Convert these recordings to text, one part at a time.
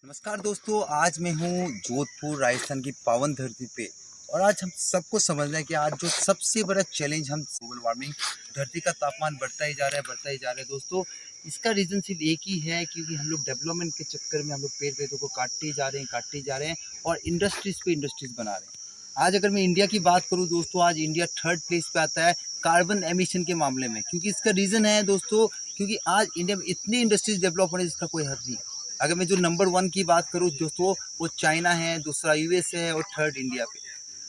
नमस्कार दोस्तों, आज मैं हूँ जोधपुर राजस्थान की पावन धरती पे। और आज हम सबको समझना है कि आज जो सबसे बड़ा चैलेंज हम ग्लोबल वार्मिंग, धरती का तापमान बढ़ता ही जा रहा है, बढ़ता ही जा रहा है दोस्तों। इसका रीज़न सिर्फ एक ही है, क्योंकि हम लोग डेवलपमेंट के चक्कर में हम लोग पेड़ पौधों को काटते ही जा रहे हैं, काटते ही जा रहे हैं और इंडस्ट्रीज़ पे इंडस्ट्रीज़ बना रहे हैं। आज अगर मैं इंडिया की बात करूँ दोस्तों, आज इंडिया थर्ड प्लेस पे आता है कार्बन एमिशन के मामले में। क्योंकि इसका रीज़न है दोस्तों, क्योंकि आज इंडिया में इतनी इंडस्ट्रीज डेवलप हो रही है जिसका कोई हद नहीं है। अगर मैं जो नंबर 1 की बात करूँ दोस्तों, वो चाइना है, दूसरा यूएसए है और थर्ड इंडिया पे।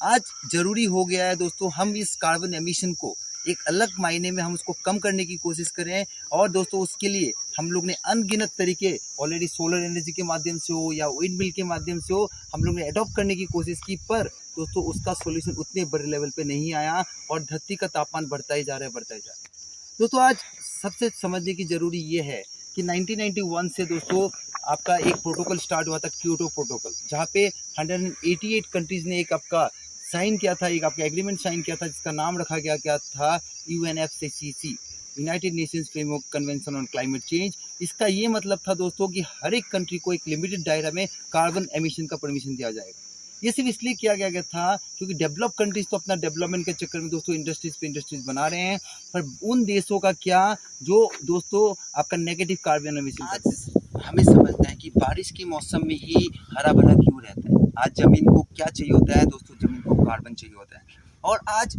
आज ज़रूरी हो गया है दोस्तों, हम इस कार्बन एमिशन को एक अलग मायने में हम उसको कम करने की कोशिश करें। और दोस्तों उसके लिए हम लोग ने अनगिनत तरीके ऑलरेडी सोलर एनर्जी के माध्यम से हो या विंड मिल के माध्यम से हो, हम लोग ने अडॉप्ट करने की कोशिश की, पर दोस्तों उसका सॉल्यूशन उतने बड़े लेवल पे नहीं आया और धरती का तापमान बढ़ता ही जा रहा है, बढ़ता ही जा रहा है। दोस्तों आज सबसे समझने की ज़रूरी ये है कि 1991 से दोस्तों आपका एक प्रोटोकॉल स्टार्ट हुआ था, क्योटो प्रोटोकॉल, जहाँ पे 188 कंट्रीज़ ने एक आपका साइन किया था, एक आपका एग्रीमेंट साइन किया था, जिसका नाम रखा गया क्या था, UNFCCC, United Nations framework convention on climate change. इसका ये मतलब था दोस्तों कि हर एक कंट्री को एक लिमिटेड दायरा में कार्बन एमिशन का परमिशन दिया जाएगा। ये सिर्फ इसलिए किया गया था क्योंकि डेवलप कंट्रीज तो अपना डेवलपमेंट के चक्कर में दोस्तों इंडस्ट्रीज पे इंडस्ट्रीज बना रहे हैं, पर उन देशों का क्या जो दोस्तों आपका नेगेटिव कार्बन एमिशन आज हमें समझना है कि बारिश के मौसम में ही हरा भरा क्यों रहता है। आज जमीन को क्या चाहिए होता है दोस्तों, जमीन को कार्बन चाहिए होता है। और आज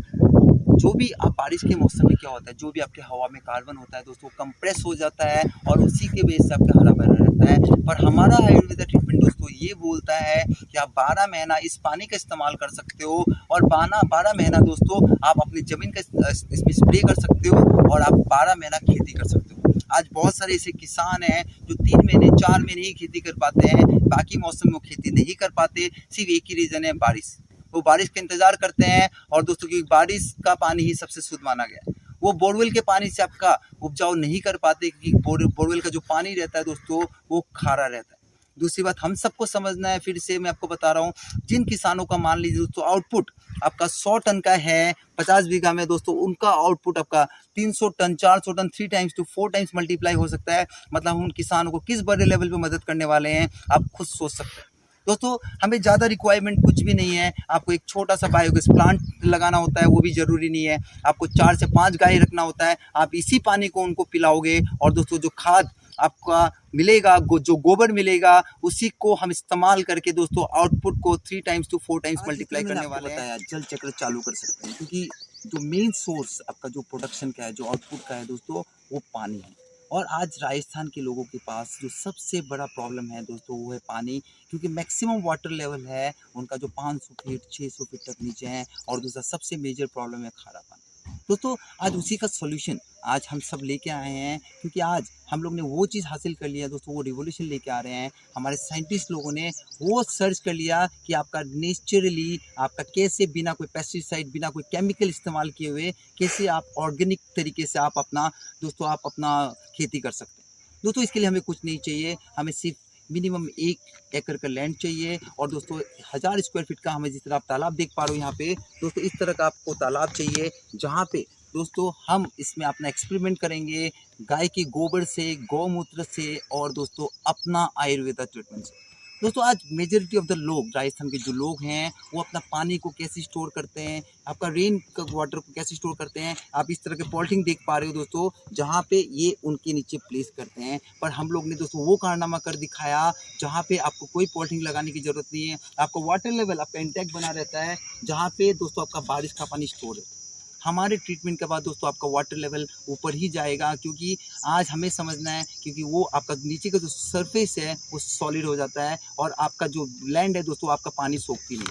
जो भी आप बारिश के मौसम में क्या होता है, जो भी आपके हवा में कार्बन होता है दोस्तों कंप्रेस हो जाता है और उसी के वजह से आपका हरा भरा रहता है। पर हमारा आयुर्वेदा ट्रीटमेंट दोस्तों ये बोलता है कि आप 12 महीना इस पानी का इस्तेमाल कर सकते हो और 12 महीना दोस्तों आप अपनी ज़मीन का इसमें स्प्रे कर सकते हो और आप 12 महीना खेती कर सकते हो। आज बहुत सारे ऐसे किसान हैं जो 3 महीने 4 महीने ही खेती कर पाते हैं, बाकी मौसम में वो खेती नहीं कर पाते। सिर्फ एक ही रीज़न है, बारिश। वो बारिश का इंतज़ार करते हैं और दोस्तों क्योंकि बारिश का पानी ही सबसे शुद्ध माना गया है, वो बोरवेल के पानी से आपका उपजाऊ नहीं कर पाते, क्योंकि बोरवेल का जो पानी रहता है दोस्तों वो खारा रहता है। दूसरी बात हम सबको समझना है, फिर से मैं आपको बता रहा हूँ, जिन किसानों का मान लीजिए दोस्तों आउटपुट आपका 100 टन का है 50 बीघा में दोस्तों, उनका आउटपुट आपका 300 ton 400 ton 3 times to 4 times multiply हो सकता है। मतलब हम उन किसानों को किस बड़े लेवल पे मदद करने वाले हैं, आप खुद सोच सकते हैं। दोस्तों हमें ज़्यादा रिक्वायरमेंट कुछ भी नहीं है, आपको एक छोटा सा बायोगैस प्लांट लगाना होता है, वो भी ज़रूरी नहीं है। आपको 4 से 5 गाय रखना होता है, आप इसी पानी को उनको पिलाओगे और दोस्तों जो खाद आपका मिलेगा, जो गोबर मिलेगा, उसी को हम इस्तेमाल करके दोस्तों आउटपुट को 3 टाइम्स टू 4 टाइम्स मल्टीप्लाई करने वाले हैं। जल चक्र चालू कर सकते हैं, क्योंकि जो मेन सोर्स आपका जो प्रोडक्शन का है, जो आउटपुट का है दोस्तों, वो पानी है। और आज राजस्थान के लोगों के पास जो सबसे बड़ा प्रॉब्लम है दोस्तों वो है पानी, क्योंकि मैक्सिमम वाटर लेवल है उनका जो 500 फीट 600 फीट तक नीचे है। और दूसरा सबसे मेजर प्रॉब्लम है खारा पानी। दोस्तों आज उसी का सॉल्यूशन आज हम सब लेके आए हैं, क्योंकि आज हम लोग ने वो चीज़ हासिल कर लिया दोस्तों, वो रिवोल्यूशन लेके आ रहे हैं। हमारे साइंटिस्ट लोगों ने वो सर्च कर लिया कि आपका नेचुरली आपका कैसे बिना कोई पेस्टिसाइड, बिना कोई केमिकल इस्तेमाल किए हुए कैसे आप ऑर्गेनिक तरीके से आप अपना दोस्तों आप अपना खेती कर सकते हैं। दोस्तों इसके लिए हमें कुछ नहीं चाहिए, हमें सिर्फ मिनिमम 1 एकड़ का लैंड चाहिए। और दोस्तों 1000 स्क्वायर फीट का, हमें जिस तरह आप तालाब देख पा रहे हो यहाँ पे दोस्तों, इस तरह का आपको तालाब चाहिए, जहाँ पे दोस्तों हम इसमें अपना एक्सपेरिमेंट करेंगे गाय के गोबर से, गौमूत्र से और दोस्तों अपना आयुर्वेदा ट्रीटमेंट से। दोस्तों आज मेजॉरिटी ऑफ द लोग, राजस्थान के जो लोग हैं, वो अपना पानी को कैसे स्टोर करते हैं, आपका रेन का वाटर को कैसे स्टोर करते हैं, आप इस तरह के पॉलिथीन देख पा रहे हो दोस्तों, जहाँ पे ये उनके नीचे प्लेस करते हैं। पर हम लोग ने दोस्तों वो कारनामा कर दिखाया जहाँ पे आपको कोई पॉलिथीन लगाने की ज़रूरत नहीं है, आपको वाटर लेवल आपका इंटैक्ट बना रहता है, जहाँ पे दोस्तों आपका बारिश का पानी स्टोर है। हमारे ट्रीटमेंट के बाद दोस्तों आपका वाटर लेवल ऊपर ही जाएगा, क्योंकि आज हमें समझना है, क्योंकि वो आपका नीचे का जो सरफेस है वो सॉलिड हो जाता है और आपका जो लैंड है दोस्तों आपका पानी सोखती नहीं।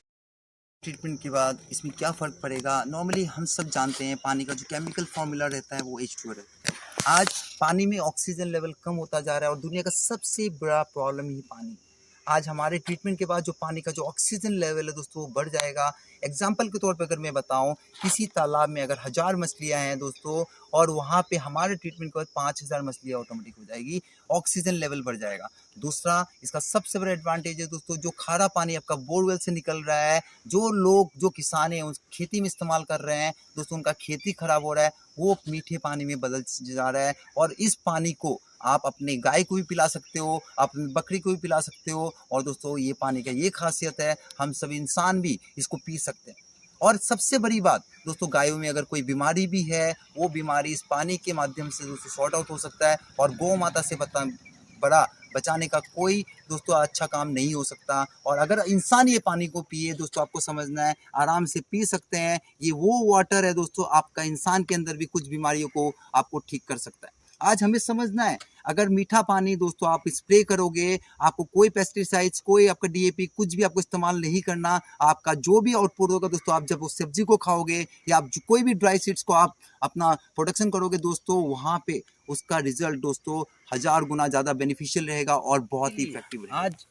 ट्रीटमेंट के बाद इसमें क्या फ़र्क पड़ेगा, नॉर्मली हम सब जानते हैं पानी का जो केमिकल फार्मूला रहता है वो H2O रहता है। आज पानी में ऑक्सीजन लेवल कम होता जा रहा है और दुनिया का सबसे बड़ा प्रॉब्लम ही पानी। आज हमारे ट्रीटमेंट के बाद जो पानी का जो ऑक्सीजन लेवल है दोस्तों वो बढ़ जाएगा। एग्जाम्पल के तौर पर अगर मैं बताऊं, किसी तालाब में अगर 1000 मछलियां हैं दोस्तों और वहाँ पे हमारे ट्रीटमेंट के बाद 5000 मछलियाँ ऑटोमेटिक हो जाएगी, ऑक्सीजन लेवल बढ़ जाएगा। दूसरा इसका सबसे बड़ा एडवांटेज है दोस्तों, जो खारा पानी आपका बोरवेल से निकल रहा है, जो लोग जो किसान हैं उस खेती में इस्तेमाल कर रहे हैं दोस्तों, उनका खेती खराब हो रहा है, वो मीठे पानी में बदल जा रहा है। और इस पानी को आप अपने गाय को भी पिला सकते हो, आप अपनी बकरी को भी पिला सकते हो। और दोस्तों ये पानी का ये खासियत है, हम सभी इंसान भी इसको पी सकते हैं। और सबसे बड़ी बात दोस्तों, गायों में अगर कोई बीमारी भी है, वो बीमारी इस पानी के माध्यम से दोस्तों सॉर्ट आउट हो सकता है। और गौ माता से बड़ा बचाने का कोई दोस्तों अच्छा काम नहीं हो सकता। और अगर इंसान ये पानी को पिए दोस्तों, आपको समझना है, आराम से पी सकते हैं। ये वो वाटर है दोस्तों, आपका इंसान के अंदर भी कुछ बीमारियों को आपको ठीक कर सकता है। आज हमें समझना है, अगर मीठा पानी दोस्तों आप स्प्रे करोगे, आपको कोई पेस्टिसाइड्स, कोई आपका डीएपी कुछ भी आपको इस्तेमाल नहीं करना। आपका जो भी आउटपुट होगा दोस्तों, आप जब उस सब्जी को खाओगे या आप कोई भी ड्राई सीड्स को आप अपना प्रोडक्शन करोगे दोस्तों, वहाँ पे उसका रिजल्ट दोस्तों 1000 गुना ज़्यादा बेनिफिशियल रहेगा और बहुत ही इफेक्टिव रहेगा। आज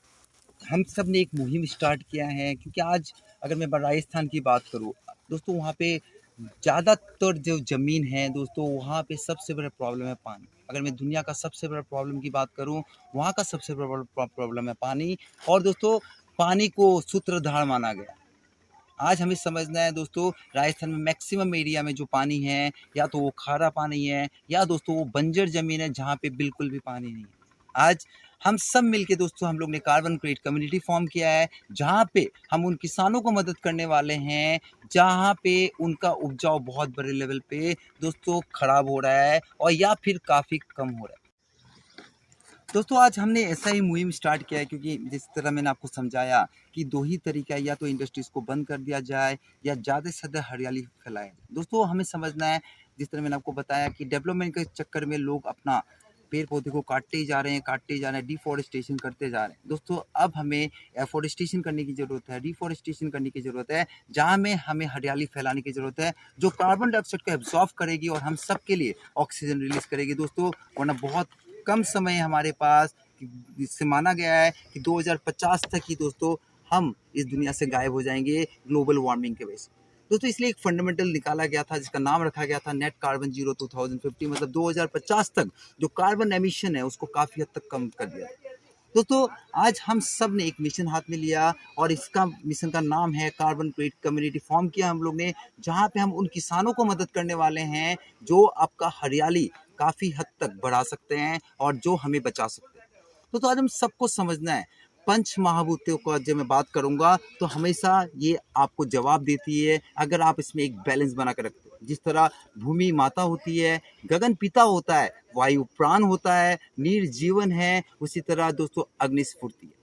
हम सब ने एक मुहिम स्टार्ट किया है, क्योंकि आज अगर मैं राजस्थान की बात करूँ दोस्तों, वहाँ पे ज़्यादातर जो ज़मीन है दोस्तों, वहाँ पे सबसे बड़ा प्रॉब्लम है पानी। अगर मैं दुनिया का सबसे बड़ा प्रॉब्लम की बात करूँ, वहाँ का सबसे बड़ा प्रॉब्लम है पानी। और दोस्तों पानी को सूत्रधार माना गया। आज हमें समझना है दोस्तों, राजस्थान में मैक्सिमम एरिया में जो पानी है, या तो वो खारा पानी है, या दोस्तों वो बंजर ज़मीन है जहाँ पे बिल्कुल भी पानी नहीं है। आज हम सब मिलके दोस्तों, हम लोग ने कार्बन क्रेडिट कम्युनिटी फॉर्म किया है, जहाँ पे हम उन किसानों को मदद करने वाले हैं जहाँ पे उनका उपजाऊ बहुत बड़े लेवल पे दोस्तों खराब हो रहा है, और या फिर काफ़ी कम हो रहा है। दोस्तों आज हमने ऐसा ही मुहिम स्टार्ट किया है, क्योंकि जिस तरह मैंने आपको समझाया कि दो ही तरीका है, या तो इंडस्ट्रीज को बंद कर दिया जाए या ज़्यादा से ज़्यादा हरियाली फैलाया जाए। दोस्तों हमें समझना है, जिस तरह मैंने आपको बताया कि डेवलपमेंट के चक्कर में लोग अपना पेड़ पौधे को काटते ही जा रहे हैं, डिफॉरेस्टेशन करते जा रहे हैं। दोस्तों अब हमें एफोरेस्टेशन करने की ज़रूरत है, डिफॉरेस्टेशन करने की ज़रूरत है, जहाँ में हमें हरियाली फैलाने की ज़रूरत है, जो कार्बन डाइऑक्साइड को एब्जॉर्व करेगी और हम सबके लिए ऑक्सीजन रिलीज करेगी दोस्तों। वरना बहुत कम समय हमारे पास, जिससे माना गया है कि 2050 तक ही दोस्तों हम इस दुनिया से गायब हो जाएंगे ग्लोबल वार्मिंग के वजह से। दोस्तों इसलिए एक फंडामेंटल निकाला गया था, जिसका नाम रखा गया था नेट कार्बन जीरो 2050, मतलब 2050 तक जो कार्बन एमिशन है उसको काफ़ी हद तक कम कर दिया। दोस्तों आज हम सब ने एक मिशन हाथ में लिया, और इसका मिशन का नाम है कार्बन क्रेडिट कम्युनिटी फॉर्म किया हम लोग ने, जहाँ पे हम उन किसानों को मदद करने वाले हैं जो आपका हरियाली काफ़ी हद तक बढ़ा सकते हैं और जो हमें बचा सकते हैं। तो आज हम सबको समझना है, पंच महाभूतों का जब मैं बात करूंगा तो हमेशा ये आपको जवाब देती है, अगर आप इसमें एक बैलेंस बना कर रखते हो। जिस तरह भूमि माता होती है, गगन पिता होता है, वायु प्राण होता है, नीर जीवन है, उसी तरह दोस्तों अग्नि स्फूर्ति है।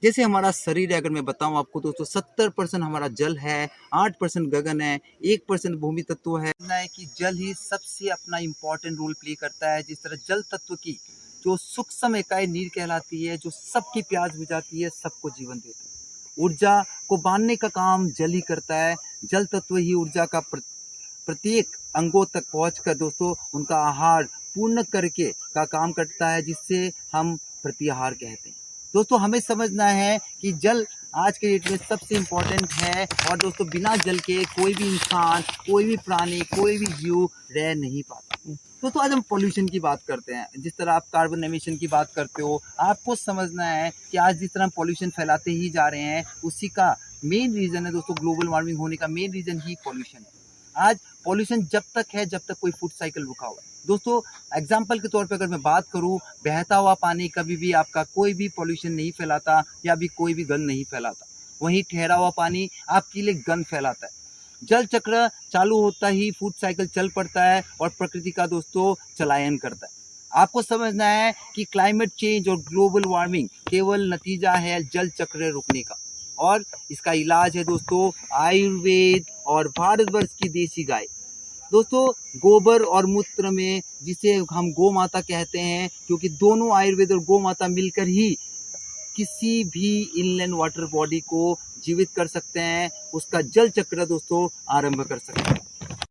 जैसे हमारा शरीर है, अगर मैं बताऊं आपको दोस्तों, 70% हमारा जल है, 8% गगन है, 1% भूमि तत्व है। कि जल ही सबसे अपना इम्पोर्टेंट रोल प्ले करता है। जिस तरह जल तत्व की जो सूक्ष्म इकाई नीर कहलाती है, जो सबकी प्यास बुझाती है, सबको जीवन देती है। ऊर्जा को बांधने का काम जल ही करता है। जल तत्व ही ऊर्जा का प्रत्येक अंगों तक पहुंचकर दोस्तों उनका आहार पूर्ण करके का काम करता है, जिससे हम प्रतिहार कहते हैं। दोस्तों हमें समझना है कि जल आज के डेट में सबसे इम्पोर्टेंट है, और दोस्तों बिना जल के कोई भी इंसान, कोई भी प्राणी, कोई भी जीव रह नहीं पाता। दोस्तों आज हम पोल्यूशन की बात करते हैं। जिस तरह आप कार्बन एमिशन की बात करते हो, आपको समझना है कि आज जिस तरह हम पोल्यूशन फैलाते ही जा रहे हैं, उसी का मेन रीज़न है दोस्तों, ग्लोबल वार्मिंग होने का मेन रीज़न ही पोल्यूशन है। आज पॉल्यूशन जब तक है, जब तक कोई फूड साइकिल रुका हुआ है। दोस्तों एग्जाम्पल के तौर पे अगर मैं बात करूं, बहता हुआ पानी कभी भी आपका कोई भी पॉल्यूशन नहीं फैलाता, या भी कोई भी गंध नहीं फैलाता। वहीं ठहरा हुआ पानी आपके लिए गंध फैलाता है। जल चक्र चालू होता ही फूड साइकिल चल पड़ता है, और प्रकृति का दोस्तों चलायन करता है। आपको समझना है कि क्लाइमेट चेंज और ग्लोबल वार्मिंग केवल नतीजा है जल चक्र रुकने का, और इसका इलाज है दोस्तों आयुर्वेद और भारतवर्ष की देसी गाय। दोस्तों गोबर और मूत्र में, जिसे हम गौ माता कहते हैं, क्योंकि दोनों आयुर्वेद और गौ माता मिलकर ही किसी भी इनलैंड वाटर बॉडी को जीवित कर सकते हैं, उसका जल चक्र दोस्तों आरंभ कर सकते हैं।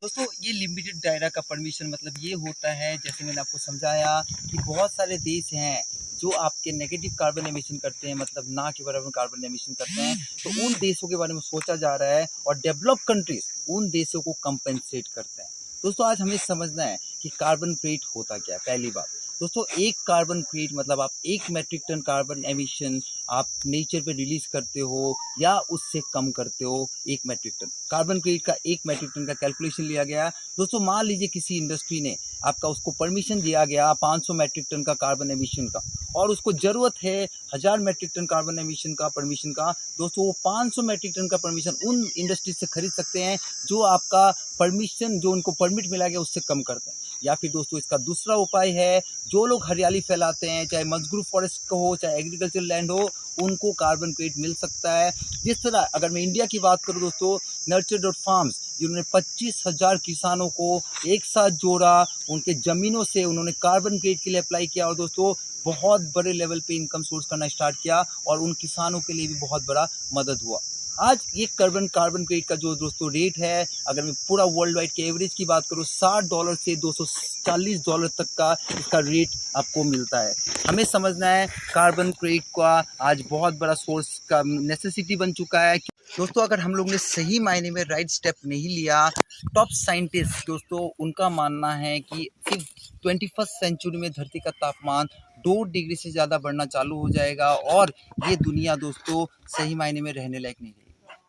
दोस्तों ये लिमिटेड दायरा का परमिशन मतलब ये होता है, जैसे मैंने आपको समझाया कि बहुत सारे देश हैं जो आपके नेगेटिव कार्बन एमिशन करते हैं, मतलब ना के बराबर कार्बन एमिशन करते हैं, तो उन देशों के बारे में सोचा जा रहा है, और डेवलप कंट्रीज उन देशों को कंपेंसेट करते हैं। दोस्तों आज हमें समझना है कि कार्बन क्रेडिट होता क्या है। पहली बात दोस्तों, एक कार्बन क्रेडिट मतलब आप 1 मेट्रिक टन कार्बन एमिशन आप नेचर पे रिलीज करते हो, या उससे कम करते हो। 1 मेट्रिक टन कार्बन क्रेडिट का 1 मेट्रिक टन का कैलकुलेशन लिया गया। दोस्तों मान लीजिए किसी इंडस्ट्री ने आपका उसको परमिशन दिया गया 500 मैट्रिक टन का कार्बन एमिशन का, और उसको ज़रूरत है 1000 मैट्रिक टन कार्बन एमिशन का परमिशन का, दोस्तों वो 500 मैट्रिक टन का परमिशन उन इंडस्ट्री से खरीद सकते हैं जो आपका परमिशन, जो उनको परमिट मिला गया उससे कम करते हैं। या फिर दोस्तों इसका दूसरा उपाय है, जो लोग हरियाली फैलाते हैं, चाहे मजग्रूव फॉरेस्ट का हो चाहे एग्रीकल्चर लैंड हो, उनको कार्बन क्रेडिट मिल सकता है। जिस तरह अगर मैं इंडिया की बात करूं दोस्तों, nurture.farms जिन्होंने 25,000 किसानों को एक साथ जोड़ा, उनके ज़मीनों से उन्होंने कार्बन क्रेडिट के लिए अप्लाई किया और दोस्तों बहुत बड़े लेवल पे इनकम सोर्स करना स्टार्ट किया, और उन किसानों के लिए भी बहुत बड़ा मदद हुआ। आज ये कार्बन क्रेडिट का जो दोस्तों रेट है, अगर मैं पूरा वर्ल्ड वाइड के एवरेज की बात करूँ, $60 से $240 तक का इसका रेट आपको मिलता है। हमें समझना है कार्बन क्रेडिट का आज बहुत बड़ा सोर्स का नेसेसिटी बन चुका है। दोस्तों अगर हम लोग ने सही मायने में राइट स्टेप नहीं लिया, टॉप साइंटिस्ट दोस्तों उनका मानना है कि सिर्फ 21st सेंचुरी में धरती का तापमान 2 डिग्री से ज़्यादा बढ़ना चालू हो जाएगा, और ये दुनिया दोस्तों सही मायने में रहने लायक नहीं रहेगी।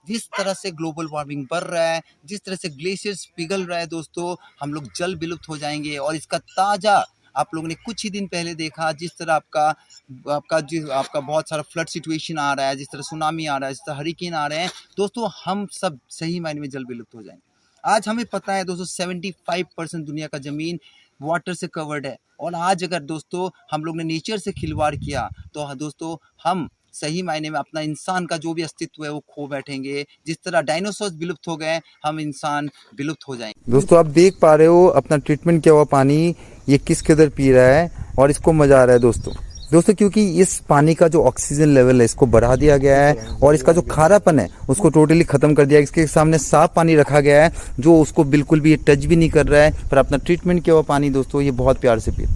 जिस तरह से ग्लोबल वार्मिंग बढ़ रहा है, जिस तरह से ग्लेशियर्स पिघल रहा है दोस्तों, हम लोग जल विलुप्त हो जाएंगे। और इसका ताज़ा आप लोगों ने कुछ ही दिन पहले देखा, जिस तरह आपका बहुत सारा फ्लड सिचुएशन आ रहा है, जिस तरह सुनामी आ रहा है, जिस तरह हरिकेन आ रहे हैं दोस्तों, हम सब सही मायने में जल विलुप्त हो जाएंगे। आज हमें पता है दोस्तों 75% दुनिया का ज़मीन वाटर से कवर्ड है, और आज अगर दोस्तों हम लोग ने नेचर से खिलवाड़ किया तो दोस्तों हम सही मायने में अपना इंसान का जो भी अस्तित्व है वो खो बैठेंगे। जिस तरह डायनासोर विलुप्त हो गए, हम इंसान विलुप्त हो जाएंगे। दोस्तों आप देख पा रहे हो अपना ट्रीटमेंट किया हुआ पानी ये किस कदर पी रहा है, और इसको मजा आ रहा है दोस्तों क्योंकि इस पानी का जो ऑक्सीजन लेवल है इसको बढ़ा दिया गया है, और इसका जो खारापन है उसको टोटली खत्म कर दिया है। इसके सामने साफ पानी रखा गया है जो उसको बिल्कुल भी टच भी नहीं कर रहा है, पर अपना ट्रीटमेंट किया हुआ पानी दोस्तों ये बहुत प्यार से पिए।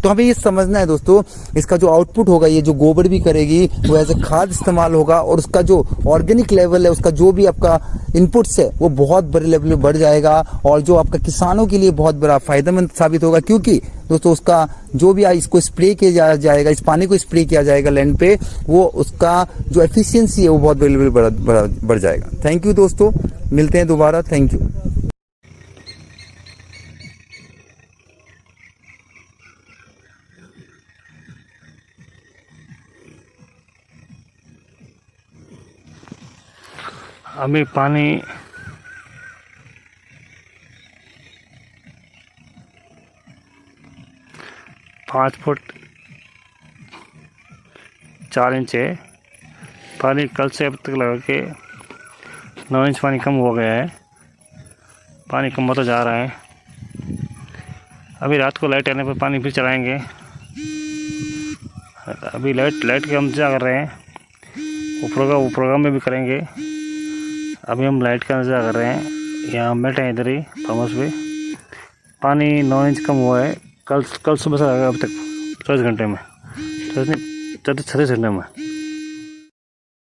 तो हमें ये समझना है दोस्तों, इसका जो आउटपुट होगा, ये जो गोबर भी करेगी वो एज ए खाद इस्तेमाल होगा, और उसका जो ऑर्गेनिक लेवल है, उसका जो भी आपका इनपुट्स है वो बहुत बड़े लेवल में बढ़ जाएगा, और जो आपका किसानों के लिए बहुत बड़ा फायदेमंद साबित होगा। क्योंकि दोस्तों उसका जो भी इसको स्प्रे किया जाएगा, इस पानी को स्प्रे किया जाएगा लैंड पे, वो उसका जो एफिशिएंसी है वो बहुत बड़े लेवल बढ़ जाएगा। थैंक यू दोस्तों, मिलते हैं दोबारा, थैंक यू। अभी पानी 5 फुट 4 इंच है। पानी कल से अब तक लगा के 9 इंच पानी कम हो गया है, पानी कम होता जा रहा है। अभी रात को लाइट आने पर पानी फिर चलाएंगे। अभी लाइट के हम इंतजार कर रहे हैं, वो प्रोग्राम में भी करेंगे। अभी हम लाइट का इंतजार कर रहे हैं, यहाँ हम बैठे हैं इधर ही फार्म हाउस पे। पानी 9 इंच कम हुआ है कल सुबह से अब तक 24 घंटे में, 36 घंटे में।